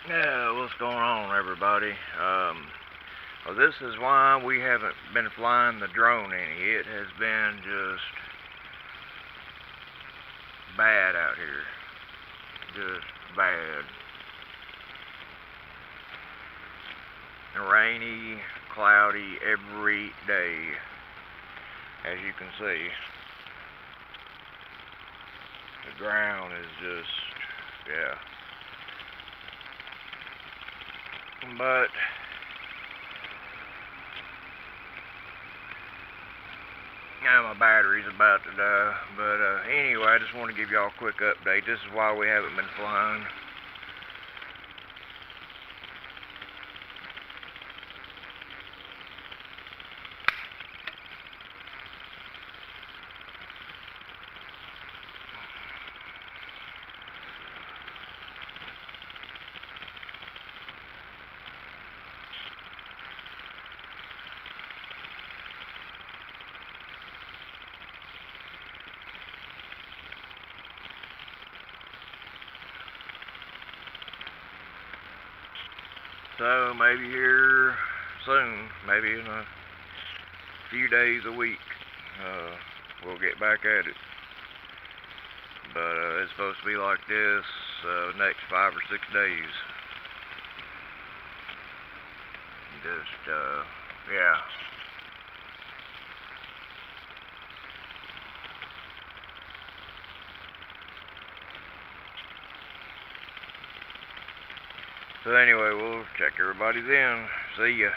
Yeah, what's going on, everybody? Well, this is why we haven't been flying the drone any. It has been just bad out here. Just bad. Rainy, cloudy every day, as you can see. The ground is just, yeah. But yeah, my battery's about to die. But anyway, I just want to give y'all a quick update. This is why we haven't been flying. So maybe here soon, maybe in a few days, a week, we'll get back at it. But it's supposed to be like this next 5 or 6 days. Just yeah. So anyway, we'll check everybody's in. See ya.